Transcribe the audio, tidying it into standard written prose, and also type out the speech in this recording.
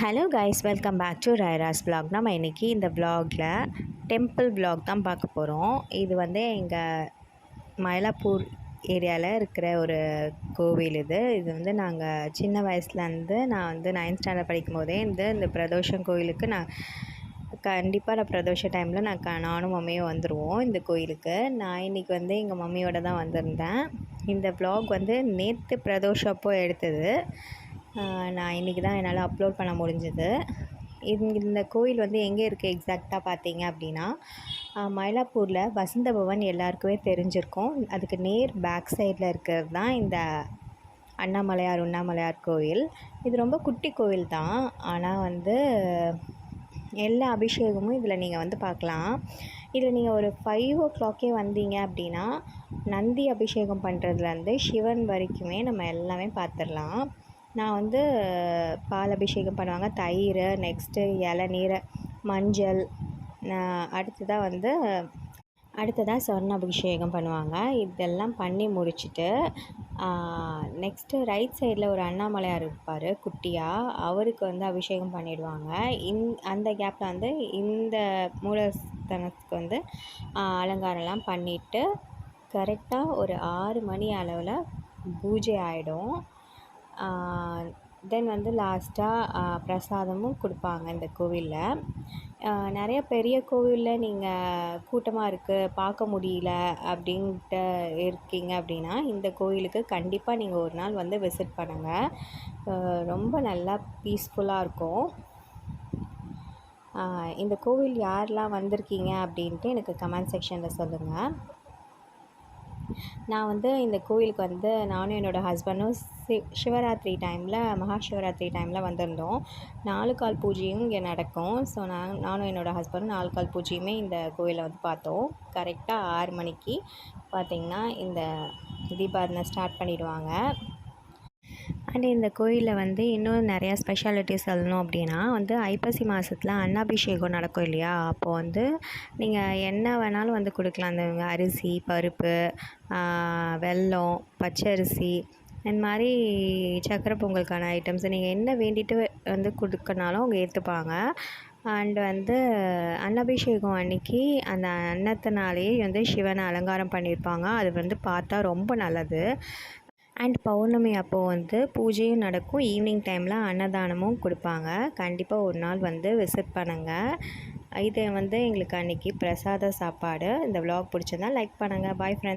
Hello guys, welcome back to ராய்ராஸ் vlog. நம்ம இன்றைக்கி இந்த vlogல டெம்பிள் vlog தான் பார்க்க போகிறோம். இது வந்து எங்கள் மயிலாப்பூர் ஏரியாவில் இருக்கிற ஒரு கோவில். இது வந்து நாங்கள் சின்ன வயசுலேருந்து நான் வந்து 9th ஸ்டாண்டர்ட் படிக்கும் போதே இந்த பிரதோஷம் கோயிலுக்கு நான் பிரதோஷ டைமில் நானும் மம்மியும் வந்துடுவோம் இந்த கோயிலுக்கு. நான் இன்றைக்கி வந்து எங்கள் மம்மியோட தான் வந்திருந்தேன். இந்த vlog வந்து நேற்று பிரதோஷம் அப்போ எடுத்தது. நான் இன்றைக்கி தான் என்னால் அப்லோட் பண்ண முடிஞ்சது. இந்த கோயில் வந்து எங்கே இருக்குது எக்ஸாக்டாக பார்த்தீங்க அப்படின்னா, மயிலாப்பூரில் வசந்த பவன் எல்லாருக்குமே தெரிஞ்சிருக்கும். அதுக்கு நேர் பேக் சைடில் இருக்கிறது தான் இந்த உண்ணாமலையார் கோயில். இது ரொம்ப குட்டி கோயில் தான். ஆனால் வந்து எல்லா அபிஷேகமும் இதில் நீங்கள் வந்து பார்க்கலாம். இதில் நீங்கள் ஒரு 5 o'clock வந்தீங்க அப்படின்னா நந்தி அபிஷேகம் பண்ணுறதுலேருந்து சிவன் வரைக்குமே நம்ம எல்லாமே பார்த்துடலாம். நான் வந்து பால் அபிஷேகம் பண்ணுவாங்க, தயிர், நெக்ஸ்ட்டு இளநீர், மஞ்சள், அடுத்ததாக சொர்ண அபிஷேகம் பண்ணுவாங்க. இதெல்லாம் பண்ணி முடிச்சுட்டு நெக்ஸ்ட்டு ரைட் சைடில் ஒரு அண்ணாமலையார் இருப்பார் குட்டியாக, அவருக்கு வந்து அபிஷேகம் பண்ணிவிடுவாங்க. அந்த கேப்பில் வந்து இந்த மூலஸ்தானத்துக்கு வந்து அலங்காரம்லாம் பண்ணிவிட்டு கரெக்டாக ஒரு 6 மணி அளவில் பூஜை ஆகிடும். தென் வந்து லாஸ்ட்டாக பிரசாதமும் கொடுப்பாங்க இந்த கோவிலில். நிறைய பெரிய கோவிலில் நீங்கள் கூட்டமாக இருக்குது, பார்க்க முடியல அப்படின்ட்டு இருக்கீங்க அப்படின்னா இந்த கோவிலுக்கு கண்டிப்பாக நீங்கள் ஒரு நாள் வந்து விசிட் பண்ணுங்கள். ரொம்ப நல்லா பீஸ்ஃபுல்லாக இருக்கும். இந்த கோவில் யாரெல்லாம் வந்திருக்கீங்க அப்படின்ட்டு எனக்கு கமெண்ட் செக்ஷனில் சொல்லுங்கள். நான் வந்து இந்த கோவிலுக்கு வந்து நானும் என்னோடய ஹஸ்பண்டும் சிவராத்திரி டைமில், மகா சிவராத்திரி டைமில் வந்திருந்தோம். 4 கால் பூஜையும் இங்கே நடக்கும். ஸோ நானும் என்னோடய ஹஸ்பண்டும் 4 கால் பூஜையுமே இந்த கோவிலை வந்து பார்த்தோம். கரெக்டாக 6 மணிக்கு பார்த்திங்கன்னா இந்த தீபாராதனை ஸ்டார்ட் பண்ணிவிடுவாங்க. அண்ட் இந்த கோயிலில் வந்து இன்னும் நிறையா ஸ்பெஷாலிட்டி சொல்லணும் அப்படின்னா வந்து ஐப்பசி மாதத்தில் அன்னாபிஷேகம் நடக்கும் இல்லையா, அப்போது வந்து நீங்கள் என்ன வேணாலும் வந்து கொடுக்கலாம். அந்த அரிசி, பருப்பு, வெல்லம், பச்சரிசி, இந்த மாதிரி சக்கரை பொங்கலுக்கான ஐட்டம்ஸ் நீங்கள் என்ன வேண்டிட்டு வந்து கொடுக்கனாலும் அவங்க ஏற்றுப்பாங்க. அண்ட் வந்து அன்னாபிஷேகம் அன்றைக்கி அந்த அன்னத்தினாலேயே வந்து சிவனை அலங்காரம் பண்ணியிருப்பாங்க. அது வந்து பார்த்தா ரொம்ப நல்லது. அண்ட் பௌர்ணமி அப்போது வந்து பூஜையும் நடக்கும். ஈவினிங் டைமில் அன்னதானமும் கொடுப்பாங்க. கண்டிப்பாக ஒரு நாள் வந்து விசிட் பண்ணுங்கள். இது வந்து எங்களுக்கு அன்றைக்கி பிரசாத சாப்பாடு. இந்த vlog பிடிச்சிருந்தா லைக் பண்ணுங்கள். Bye friends.